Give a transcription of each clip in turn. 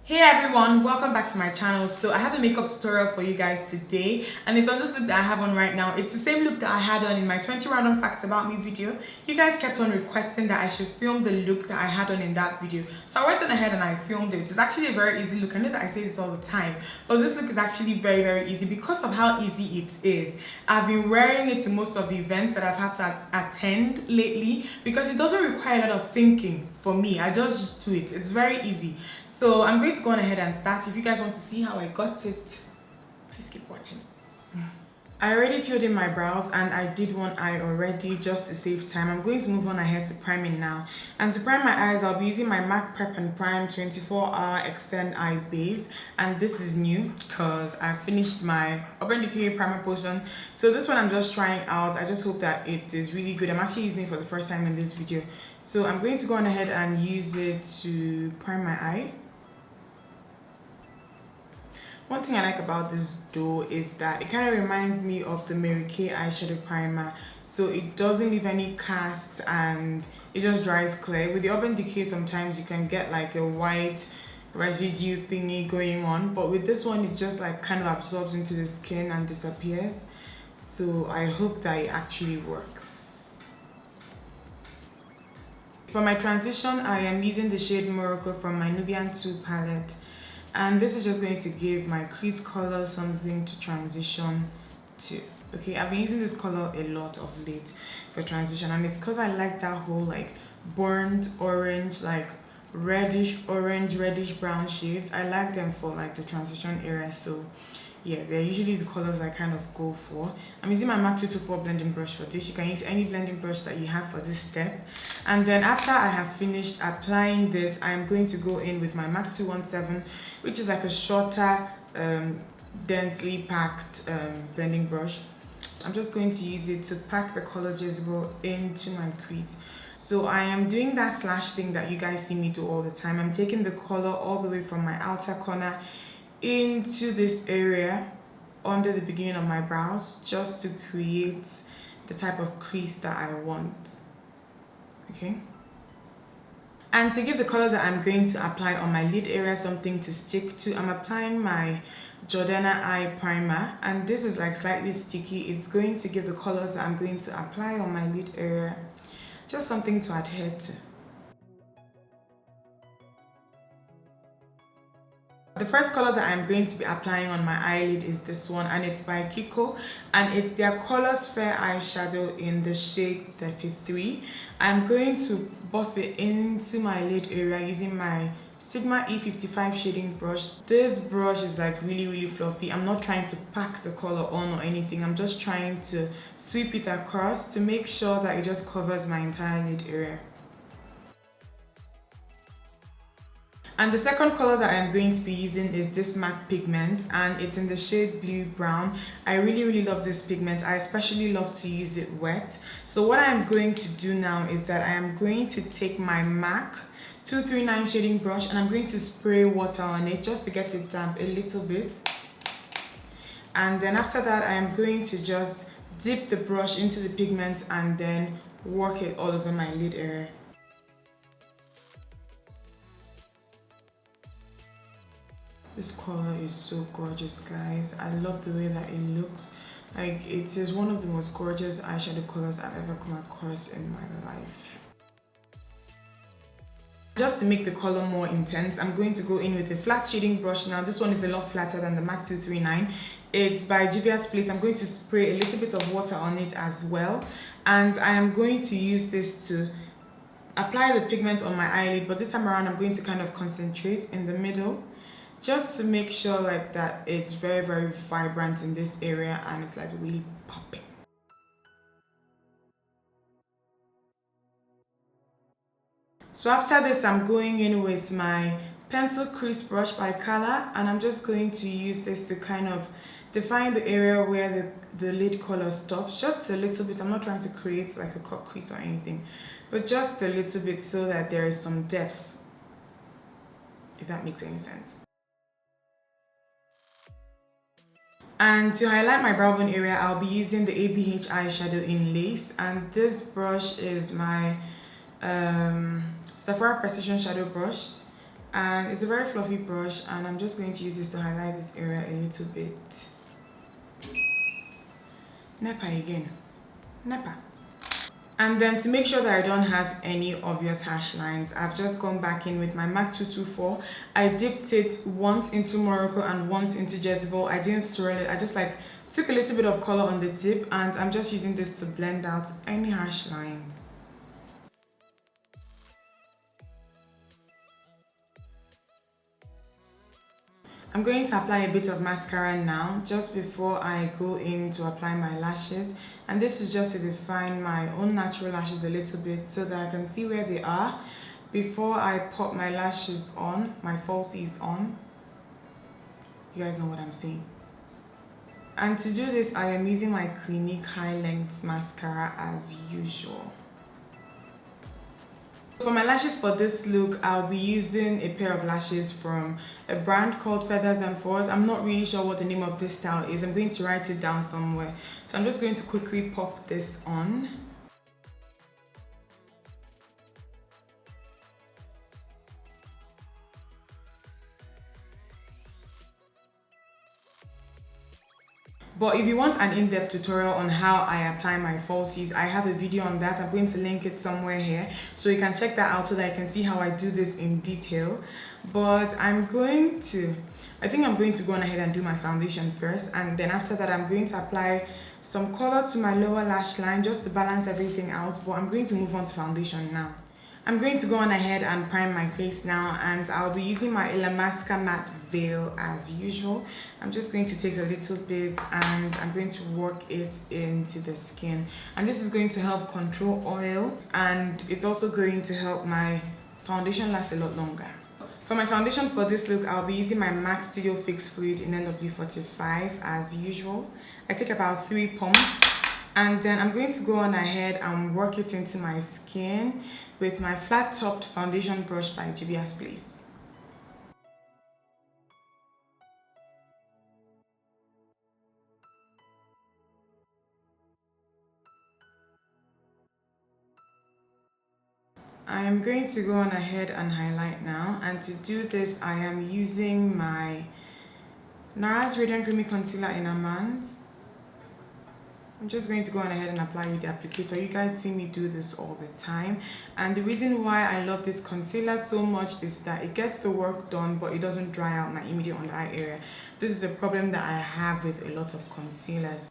Hey everyone, welcome back to my channel. So I have a makeup tutorial for you guys today, and it's on this look that I have on right now. It's the same look that I had on in my 20 random facts about me video. You guys kept on requesting that I should film the look that I had on in that video, so I went on ahead and I filmed it. It's actually a very easy look. I know that I say this all the time, but this look is actually very easy because of how easy it is. I've been wearing it to most of the events that I've had to attend lately because it doesn't require a lot of thinking for me. I just do it. It's very easy. So I'm going to go on ahead and start. If you guys want to see how I got it, please keep watching. I already filled in my brows and I did one eye already just to save time. I'm going to move on ahead to priming now. And to prime my eyes, I'll be using my MAC Prep and Prime 24-hour Extend Eye Base. And this is new because I finished my Urban Decay primer potion. So this one I'm just trying out. I just hope that it is really good. I'm actually using it for the first time in this video. So I'm going to go on ahead and use it to prime my eye. One thing I like about this though is that it kind of reminds me of the Mary Kay eyeshadow primer, so it doesn't leave any cast and it just dries clear. With the Urban Decay sometimes you can get like a white residue thingy going on, but with this one it just like kind of absorbs into the skin and disappears. So I hope that it actually works. For my transition, I am using the shade Morocco from my Nubian 2 palette. And this is just going to give my crease color something to transition to. Okay, I've been using this color a lot of late for transition, and it's because I like that whole like burnt orange, like reddish orange, reddish brown shades. I like them for like the transition area. So yeah, they're usually the colors I kind of go for. I'm using my MAC 224 blending brush for this. You can use any blending brush that you have for this step. And then after I have finished applying this, I'm going to go in with my MAC 217, which is like a shorter, densely packed blending brush. I'm just going to use it to pack the color Jezebel into my crease. So I am doing that slash thing that you guys see me do all the time. I'm taking the color all the way from my outer corner into this area under the beginning of my brows just to create the type of crease that I want. Okay, and to give the color that I'm going to apply on my lid area something to stick to, I'm applying my Jordana eye primer, and this is like slightly sticky. It's going to give the colors that I'm going to apply on my lid area just something to adhere to. The first color that I'm going to be applying on my eyelid is this one, and it's by Kiko, and it's their Colors Fair eyeshadow in the shade 33. I'm going to buff it into my lid area using my Sigma E55 shading brush. This brush is like really fluffy. I'm not trying to pack the color on or anything. I'm just trying to sweep it across to make sure that it just covers my entire lid area. And the second color that I'm going to be using is this MAC pigment, and it's in the shade Blue Brown. I really love this pigment. I especially love to use it wet. So what I'm going to do now is that I am going to take my MAC 239 shading brush and I'm going to spray water on it just to get it damp a little bit. And then after that, I am going to just dip the brush into the pigment and then work it all over my lid area. This color is so gorgeous, guys. I love the way that it looks. Like, it is one of the most gorgeous eyeshadow colors I've ever come across in my life. Just to make the color more intense, I'm going to go in with a flat shading brush. Now, this one is a lot flatter than the MAC 239. It's by Juvia's Place. I'm going to spray a little bit of water on it as well. And I am going to use this to apply the pigment on my eyelid. But this time around, I'm going to kind of concentrate in the middle, just to make sure like that it's very vibrant in this area and it's like really popping. So after this, I'm going in with my pencil crease brush by Color, and I'm just going to use this to kind of define the area where the lid color stops, just a little bit. I'm not trying to create like a cut crease or anything, but just a little bit so that there is some depth, if that makes any sense. And to highlight my brow bone area, I'll be using the ABH eyeshadow in Lace. And this brush is my Sephora Precision Shadow Brush. And it's a very fluffy brush, and I'm just going to use this to highlight this area a little bit. Nepa again. Nepa. And then to make sure that I don't have any obvious harsh lines, I've just gone back in with my MAC 224. I dipped it once into Morocco and once into Jezebel. I didn't swirl it. I just like took a little bit of color on the tip, and I'm just using this to blend out any harsh lines. I'm going to apply a bit of mascara now, just before I go in to apply my lashes. And this is just to define my own natural lashes a little bit so that I can see where they are before I pop my lashes on, my falsies on. You guys know what I'm saying. And to do this, I am using my Clinique High Length Mascara as usual. For my lashes for this look, I'll be using a pair of lashes from a brand called Feathers and Fours. I'm not really sure what the name of this style is. I'm going to write it down somewhere. So I'm just going to quickly pop this on. But if you want an in-depth tutorial on how I apply my falsies, I have a video on that. I'm going to link it somewhere here, so you can check that out so that you can see how I do this in detail. But I think I'm going to go on ahead and do my foundation first, and then after that I'm going to apply some color to my lower lash line just to balance everything out. But I'm going to move on to foundation now. I'm going to go on ahead and prime my face now, and I'll be using my Illamasqua matte veil as usual. I'm just going to take a little bit and I'm going to work it into the skin, and this is going to help control oil, and it's also going to help my foundation last a lot longer. For my foundation for this look, I'll be using my MAC Studio Fix Fluid in NW45 as usual. I take about 3 pumps. And then I'm going to go on ahead and work it into my skin with my flat-topped foundation brush by Juvia's Place. I am going to go on ahead and highlight now, and to do this I am using my NARS Radiant Creamy Concealer in Amand. I'm just going to go on ahead and apply with the applicator. You guys see me do this all the time, and the reason why I love this concealer so much is that it gets the work done, but it doesn't dry out my immediate under eye area. This is a problem that I have with a lot of concealers.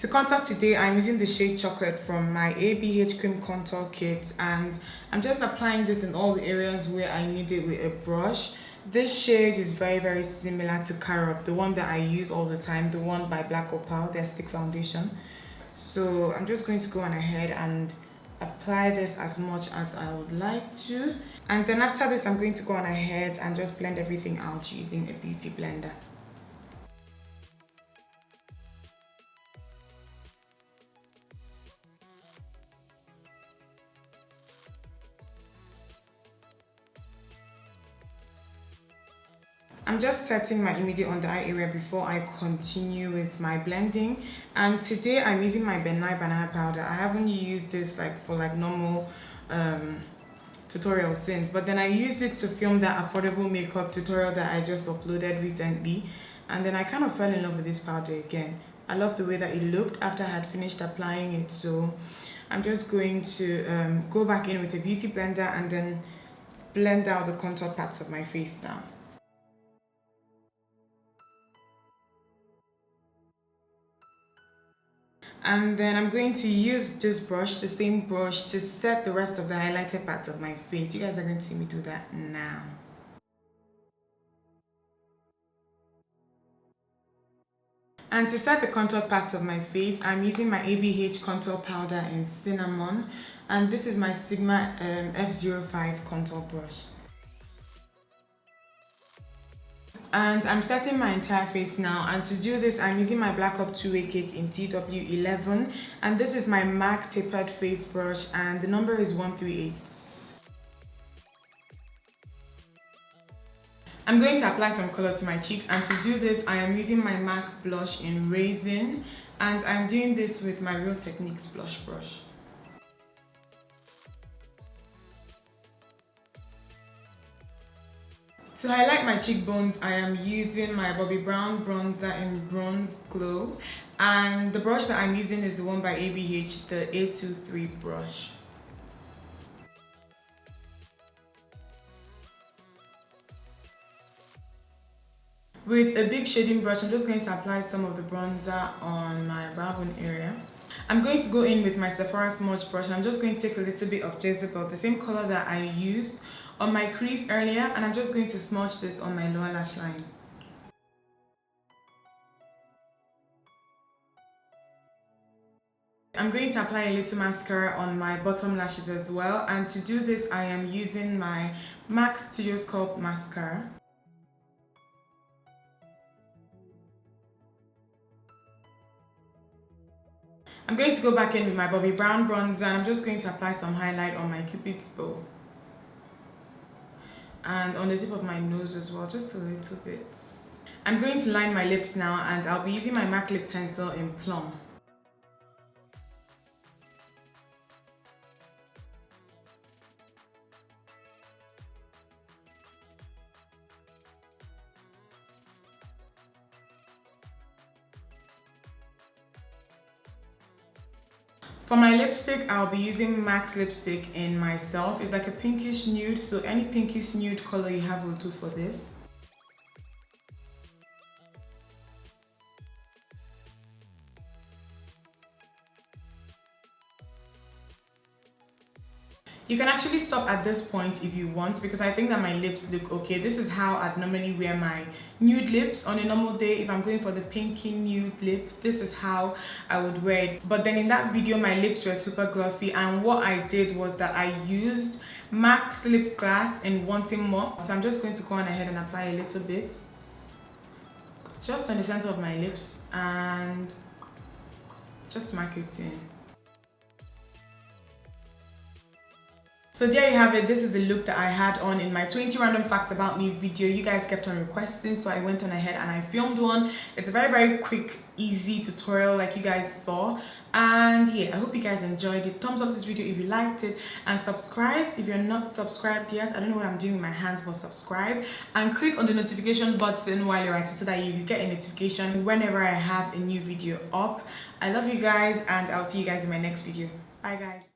To contour today, I'm using the shade Chocolate from my ABH Cream Contour Kit, and I'm just applying this in all the areas where I need it with a brush. This shade is very similar to Carob, the one that I use all the time, the one by Black Opal, their stick foundation. So I'm just going to go on ahead and apply this as much as I would like to. And then after this, I'm going to go on ahead and just blend everything out using a beauty blender. I'm just setting my immediate under eye area before I continue with my blending. And today I'm using my Benai banana powder. I haven't used this for normal tutorials since, but then I used it to film that affordable makeup tutorial that I just uploaded recently, and then I kind of fell in love with this powder again. I love the way that it looked after I had finished applying it, so I'm just going to go back in with a beauty blender and then blend out the contour parts of my face now. And then I'm going to use this brush, the same brush, to set the rest of the highlighted parts of my face. You guys are going to see me do that now. And to set the contour parts of my face, I'm using my ABH contour powder in Cinnamon, and this is my Sigma F05 contour brush. And I'm setting my entire face now, and to do this I'm using my Black Up 2-Way Cake in TW11, and this is my MAC tapered face brush and the number is 138. I'm going to apply some color to my cheeks, and to do this I am using my MAC blush in Raisin, and I'm doing this with my Real Techniques blush brush. To highlight my cheekbones, I am using my Bobbi Brown bronzer in Bronze Glow, and the brush that I'm using is the one by ABH, the A23 brush. With a big shading brush, I'm just going to apply some of the bronzer on my brow bone area. I'm going to go in with my Sephora smudge brush, and I'm just going to take a little bit of Jezebel, the same color that I used on my crease earlier, and I'm just going to smudge this on my lower lash line. I'm going to apply a little mascara on my bottom lashes as well, and to do this I am using my MAC Studio Sculpt mascara. I'm going to go back in with my Bobbi Brown bronzer, and I'm just going to apply some highlight on my Cupid's bow and on the tip of my nose as well, just a little bit. I'm going to line my lips now, and I'll be using my MAC lip pencil in Plum. For my lipstick, I'll be using MAC's lipstick in Myself. It's like a pinkish nude, so any pinkish nude color you have will do for this. You can actually stop at this point if you want, because I think that my lips look okay. This is how I'd normally wear my nude lips on a normal day. If I'm going for the pinky nude lip, this is how I would wear it. But then in that video, my lips were super glossy, and what I did was that I used MAC's lip gloss in Wanting More. So I'm just going to go on ahead and apply a little bit just on the center of my lips and just mark it in. So there you have it. This is the look that I had on in my 20 random facts about me video. You guys kept on requesting, so I went on ahead and I filmed one. It's a very quick, easy tutorial like you guys saw. And yeah, I hope you guys enjoyed it. Thumbs up this video if you liked it, and subscribe if you're not subscribed yet. I don't know what I'm doing with my hands, but subscribe and click on the notification button while you're at it so that you get a notification whenever I have a new video up. I love you guys, and I'll see you guys in my next video. Bye guys.